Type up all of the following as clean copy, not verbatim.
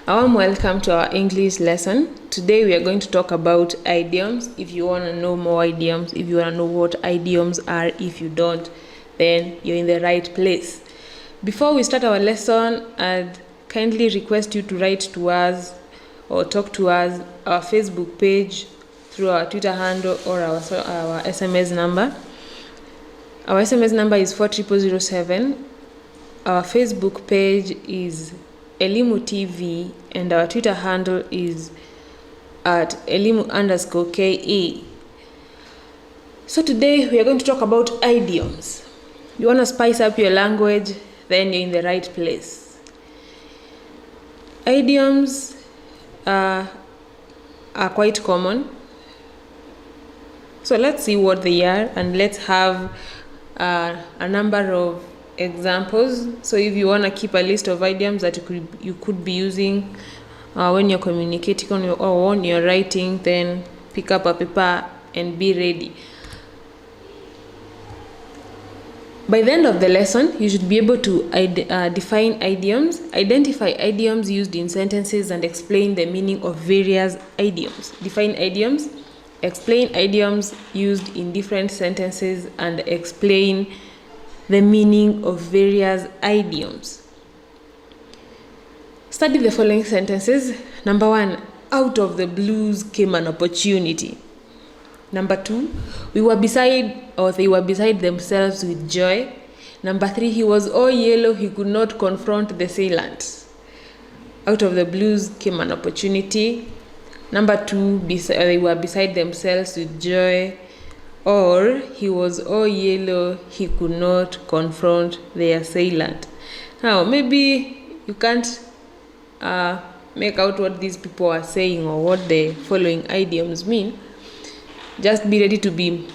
A warm welcome to our English lesson. Today we are going to talk about idioms. If you want to know more idioms, if you want to know what idioms are, if you don't, then you're in the right place. Before we start our lesson, I'd kindly request you to write to us or talk to us, our Facebook page, through our Twitter handle or our SMS number. Our SMS number is 40007. Our Facebook page is Elimu TV and our Twitter handle is at Elimu_KE. So today we are going to talk about idioms. You want to spice up your language, then you're in the right place. Idioms are quite common. So let's see what they are and let's have a number of examples. So if you want to keep a list of idioms that you could be using when you're communicating or when you're writing, then pick up a paper and be ready. By the end of the lesson, you should be able to define idioms, identify idioms used in sentences, and explain the meaning of various idioms. Define idioms, explain idioms used in different sentences, and explain the meaning of various idioms. Study the following sentences. Number 1, out of the blues came an opportunity. Number 2, they were beside themselves with joy. Number 3, he was all yellow, he could not confront the assailant. Out of the blues came an opportunity. Number 2, they were beside themselves with joy. Or he was all yellow, he could not confront the assailant. Now, maybe you can't make out what these people are saying or what the following idioms mean. Just be ready to be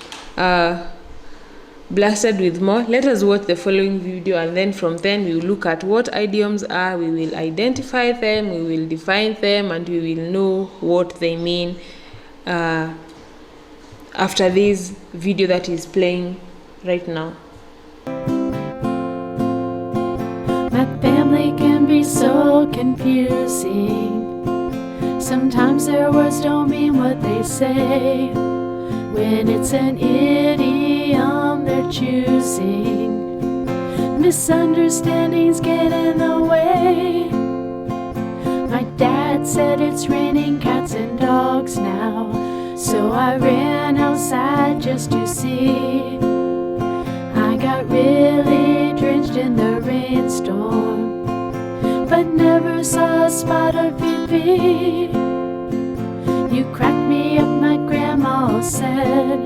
blasted with more. Let us watch the following video, and then from then we will look at what idioms are, we will identify them, we will define them, and we will know what they mean after this video that is playing right now. My family can be so confusing. Sometimes their words don't mean what they say. When it's an idiom they're choosing, misunderstandings get in the way. My dad said it's raining cats and dogs now, so I ran outside just to see. I got really drenched in the rainstorm, but never saw a spot of pee-pee. You cracked me up, my grandma said,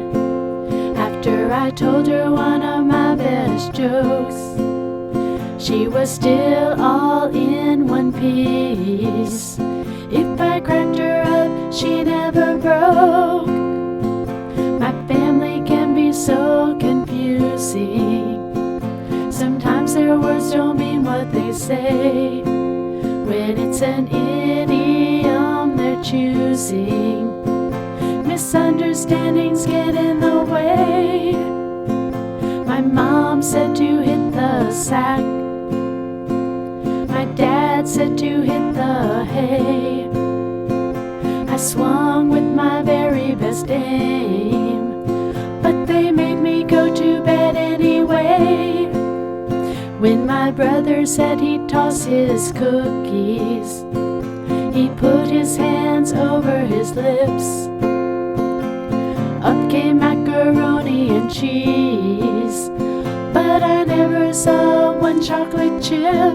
after I told her one of my best jokes. She was still all in one piece. If I cracked her up, she never broke. My family can be so confusing. Sometimes their words don't mean what they say. When it's an idiom they're choosing, misunderstandings get in the way. My mom said to hit the sack. My dad said to hit the hay. I swung with my very best aim, but they made me go to bed anyway. When my brother said he'd toss his cookies, he put his hands over his lips. Up came macaroni and cheese, but I never saw one chocolate chip.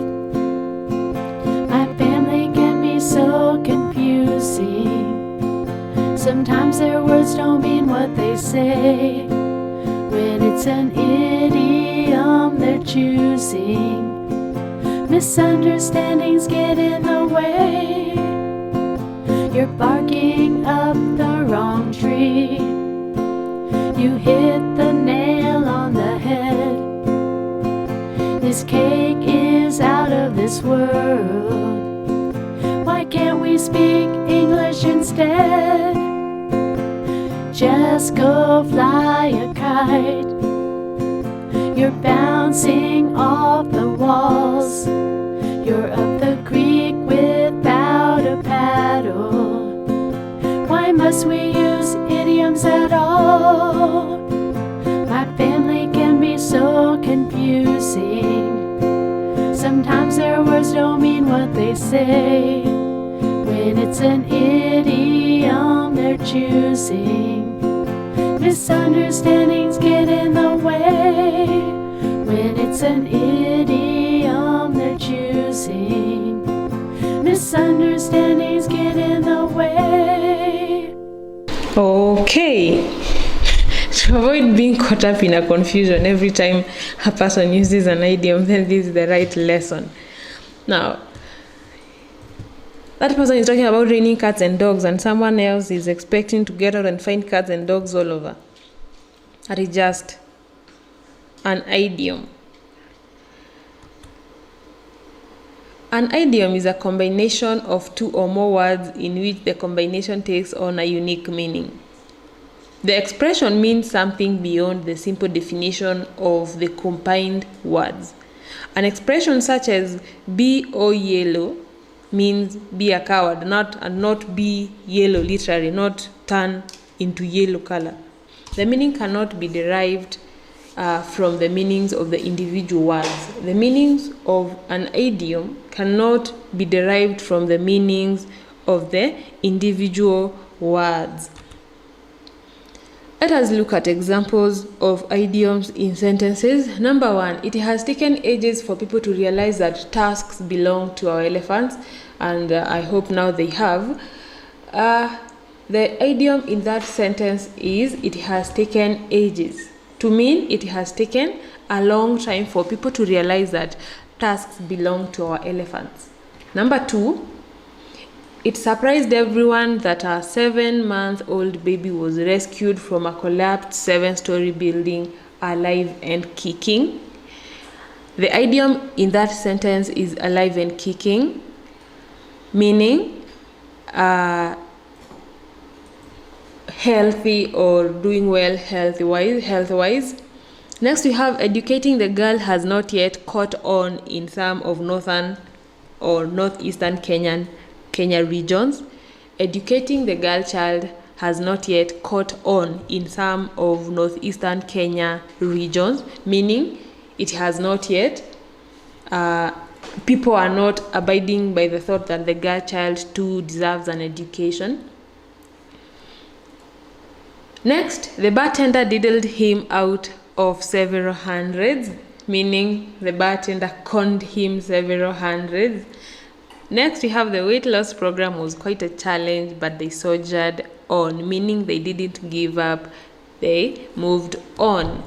My family can be so confusing. Sometimes their words don't mean what they say. When it's an idiom they're choosing, misunderstandings get in the way. You're barking up the wrong tree. You hit the nail on the head. This cake is out of this world. Why can't we speak English instead? Just go fly a kite. You're bouncing off the walls. You're up the creek without unless we use idioms at all. My family can be so confusing. Sometimes their words don't mean what they say. When it's an idiom they're choosing, misunderstandings get in the way. When it's an idiom they're choosing, misunderstandings get in the way. Okay. To avoid being caught up in a confusion every time a person uses an idiom, then this is the right lesson. Now, that person is talking about raining cats and dogs, and someone else is expecting to get out and find cats and dogs all over. That is just an idiom. An idiom is a combination of two or more words in which the combination takes on a unique meaning. The expression means something beyond the simple definition of the combined words. An expression such as be or yellow means be a coward, not be yellow literally, not turn into yellow color. The meaning cannot be derived from the meanings of the individual words. The meanings of an idiom cannot be derived from the meanings of the individual words. Let us look at examples of idioms in sentences. Number 1, it has taken ages for people to realize that tasks belong to our elephants, and I hope now they have. The idiom in that sentence is it has taken ages, to mean it has taken a long time for people to realize that tasks belong to our elephants. Number 2, it surprised everyone that a 7-month-old baby was rescued from a collapsed 7-story building alive and kicking. The idiom in that sentence is alive and kicking, meaning healthy or doing well health-wise. Next, we have educating the girl has not yet caught on in some of northern or northeastern Kenya regions. Educating the girl child has not yet caught on in some of northeastern Kenya regions, meaning it has not yet, people are not abiding by the thought that the girl child too deserves an education. Next, the bartender diddled him out of several hundreds, meaning the bartender conned him several hundreds. Next, we have the weight loss program was quite a challenge, but they soldiered on, meaning they didn't give up, they moved on.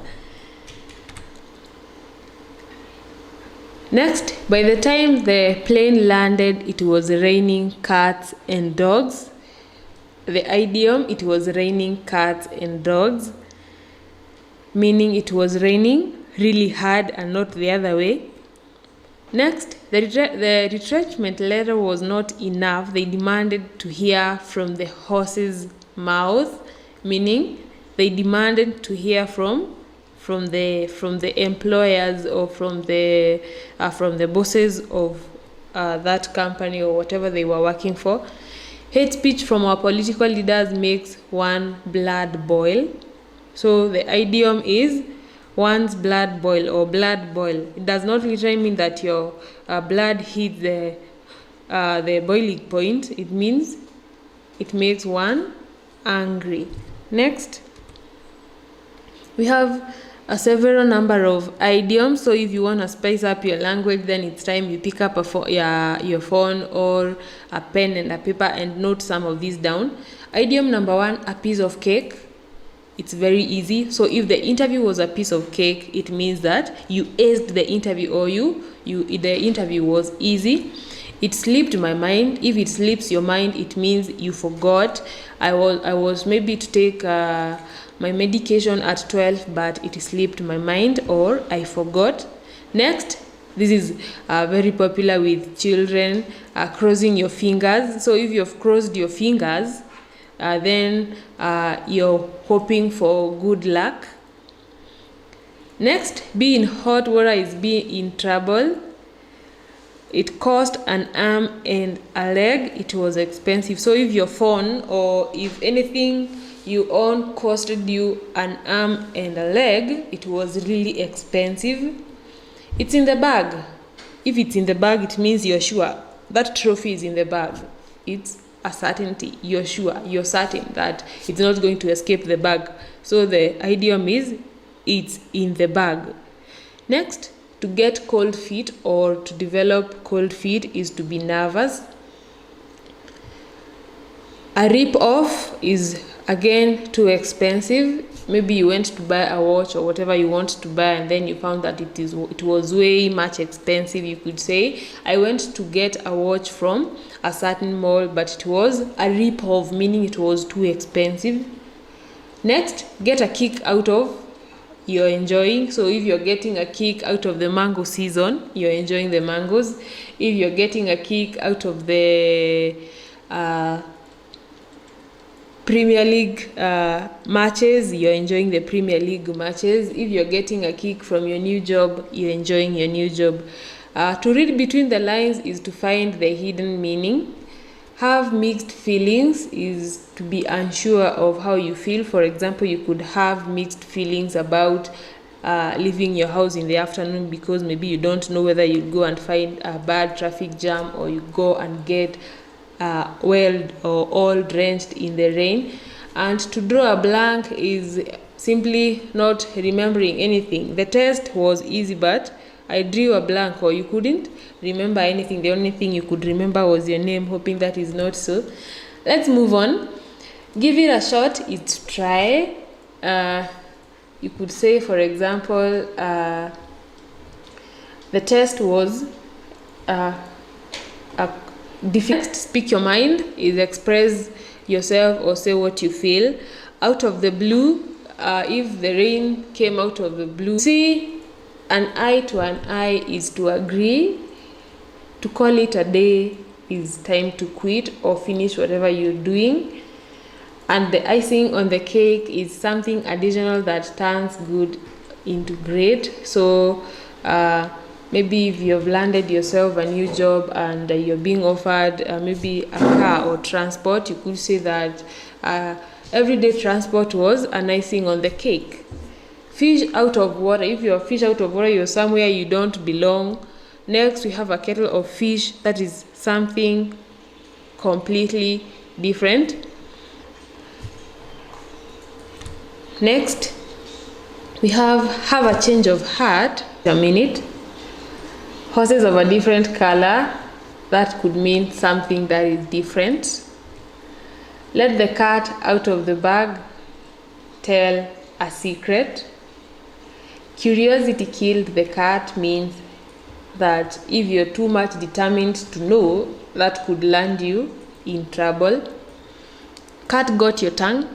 Next, by the time the plane landed, it was raining cats and dogs. The idiom, it was raining cats and dogs, meaning it was raining really hard and not the other way. Next, the retrenchment letter was not enough. They demanded to hear from the horse's mouth, meaning they demanded to hear from the employers or from the bosses of that company or whatever they were working for. Hate speech from our political leaders makes one blood boil. So the idiom is one's blood boil or blood boil. It does not literally mean that your blood hits the boiling point. It means it makes one angry. Next, we have a several number of idioms. So if you want to spice up your language, then it's time you pick up your phone or a pen and a paper and note some of these down. Idiom number 1, a piece of cake. It's very easy. So if the interview was a piece of cake, it means that you aced the interview, or the interview was easy. It slipped my mind. If it slips your mind, it means you forgot. I was maybe to take my medication at 12, but it slipped my mind, or I forgot. Next, this is very popular with children, crossing your fingers. So if you've crossed your fingers, then you're hoping for good luck. Next, be in hot water is be in trouble. it cost an arm and a leg. It was expensive. So if your phone or if anything you own costed you an arm and a leg, it was really expensive. It's in the bag. If it's in the bag, it means you're sure that trophy is in the bag. It's a certainty. You're sure, you're certain that it's not going to escape the bag. So the idiom is it's in the bag. Next, to get cold feet or to develop cold feet is to be nervous. A rip-off is again too expensive. Maybe you went to buy a watch or whatever you want to buy, and then you found that it was way much expensive. You could say, I went to get a watch from a certain mall, but it was a rip-off, meaning it was too expensive. Next, get a kick out of you're enjoying. So if you're getting a kick out of the mango season, you're enjoying the mangoes. If you're getting a kick out of the Premier League matches, you're enjoying the Premier League matches. If you're getting a kick from your new job, you're enjoying your new job. To read between the lines is to find the hidden meaning. Have mixed feelings is to be unsure of how you feel. For example, you could have mixed feelings about leaving your house in the afternoon because maybe you don't know whether you'll go and find a bad traffic jam, or you go and get wet or all drenched in the rain. And to draw a blank is simply not remembering anything. The test was easy, but I drew a blank, or you couldn't remember anything. The only thing you could remember was your name, hoping that is not so. Let's move on. Give it a shot is try. You could say, for example, the test was difficult. Speak your mind is express yourself or say what you feel. Out of the blue, if the rain came out of the blue. See an eye to an eye is to agree. To call it a day is time to quit or finish whatever you're doing. And the icing on the cake is something additional that turns good into great. So maybe if you've landed yourself a new job and you're being offered maybe a car or transport, you could say that everyday transport was an icing on the cake. Fish out of water. If you're fish out of water, you're somewhere you don't belong. Next, we have a kettle of fish. That is something completely different. Next, we have a change of heart. A minute. Horses of a different color. That could mean something that is different. Let the cat out of the bag. Tell a secret. Curiosity killed the cat means that if you're too much determined to know, that could land you in trouble. Cat got your tongue.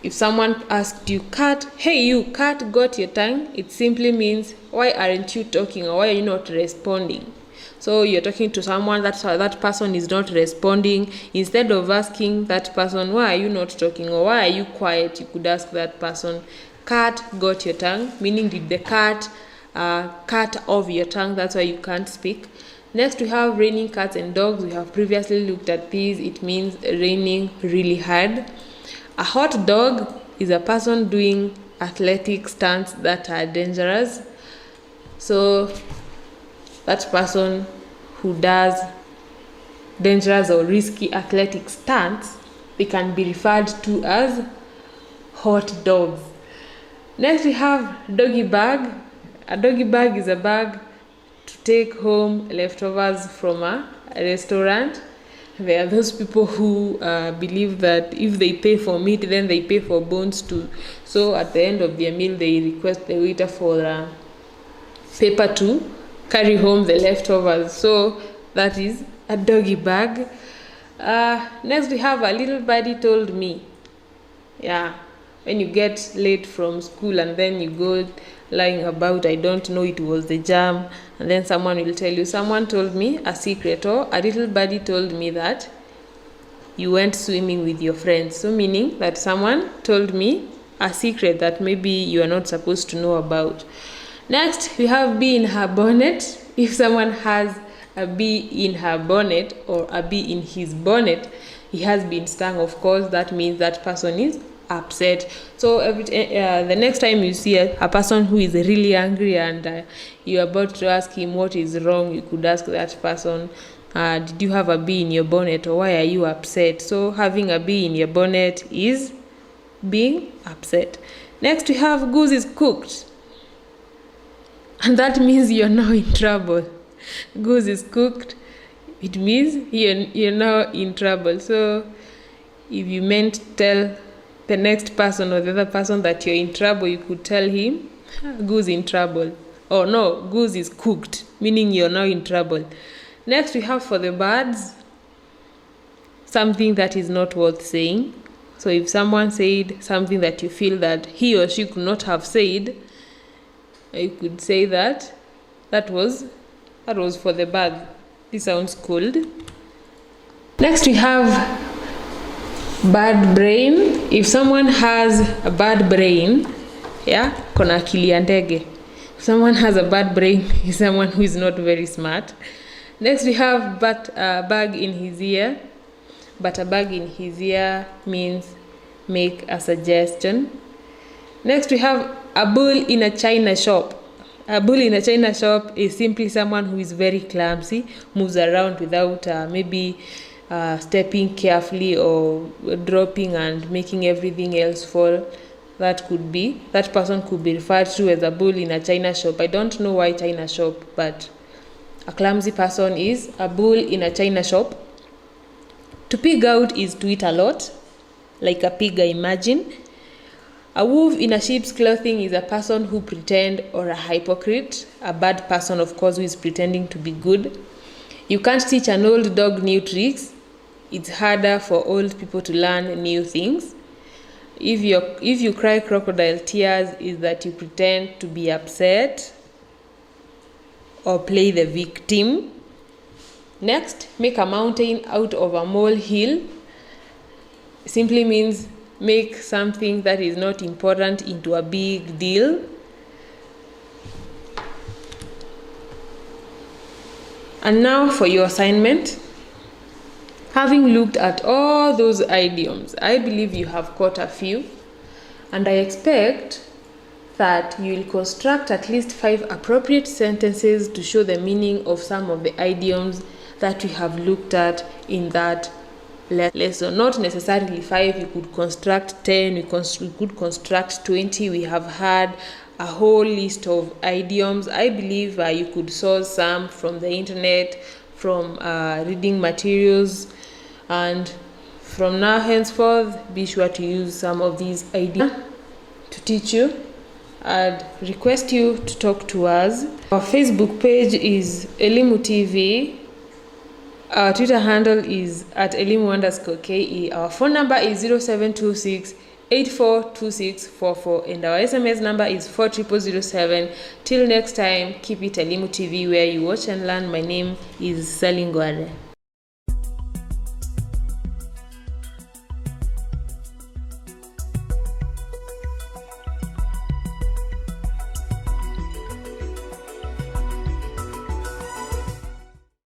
If someone asked you, cat, hey you, cat got your tongue, it simply means, why aren't you talking, or why are you not responding? So you're talking to someone, that person is not responding. Instead of asking that person, why are you not talking, or why are you quiet, you could ask that person, cat got your tongue, meaning did the cat cut off your tongue, that's why you can't speak. Next, we have raining cats and dogs. We have previously looked at these. It means raining really hard. A hot dog is a person doing athletic stunts that are dangerous. So that person who does dangerous or risky athletic stunts, they can be referred to as hot dogs. Next, we have doggy bag. A doggy bag is a bag to take home leftovers from a restaurant. There are those people who believe that if they pay for meat, then they pay for bones too. So at the end of their meal, they request the waiter for paper to carry home the leftovers. So that is a doggy bag. Next, we have a little birdie told me. Yeah, when you get late from school and then you go lying about, I don't know, it was the jam, and then someone will tell you, someone told me a secret, or a little birdie told me that you went swimming with your friends. So meaning that someone told me a secret that maybe you are not supposed to know about. Next, we have bee in her bonnet. If someone has a bee in her bonnet or a bee in his bonnet, he has been stung. Of course, that means that person is upset. So the next time you see a person who is really angry and you're about to ask him what is wrong, you could ask that person, did you have a bee in your bonnet, or why are you upset? So having a bee in your bonnet is being upset. Next we have goose is cooked, and that means you're now in trouble. Goose is cooked, it means you're now in trouble. So if you meant to tell the next person or the other person that you're in trouble, you could tell him, goose in trouble. Oh no, goose is cooked, meaning you're now in trouble. Next we have for the birds, something that is not worth saying. So if someone said something that you feel that he or she could not have said, you could say that was for the bird. This sounds cold. Next we have bad brain. If someone has a bad brain, kona akili ya ndege. If someone has a bad brain, is someone who is not very smart. Next we have bug in his ear. But a bug in his ear means make a suggestion. Next we have a bull in a china shop. A bull in a china shop is simply someone who is very clumsy, moves around without maybe stepping carefully or dropping and making everything else fall. That person could be referred to as a bull in a china shop. I don't know why china shop, but a clumsy person is a bull in a china shop. To pig out is to eat a lot, like a pig, I imagine. A wolf in a sheep's clothing is a person who pretends or a hypocrite. A bad person, of course, who is pretending to be good. You can't teach an old dog new tricks. It's harder for old people to learn new things. If you cry crocodile tears, is that you pretend to be upset or play the victim. Next, make a mountain out of a molehill. Simply means make something that is not important into a big deal. And now for your assignment. Having looked at all those idioms, I believe you have caught a few, and I expect that you will construct at least 5 appropriate sentences to show the meaning of some of the idioms that we have looked at in that lesson. Not necessarily 5, you could construct 10, we could construct 20. We have had a whole list of idioms. I believe you could source some from the internet, from reading materials, and from now henceforth, be sure to use some of these idioms to teach you. I'd request you to talk to us. Our Facebook page is Elimu TV. Our Twitter handle is @elimu_ke. Our phone number is 0726 842644, and our SMS number is 40007. Till next time, keep it Elimu TV, where you watch and learn. My name is Salingware.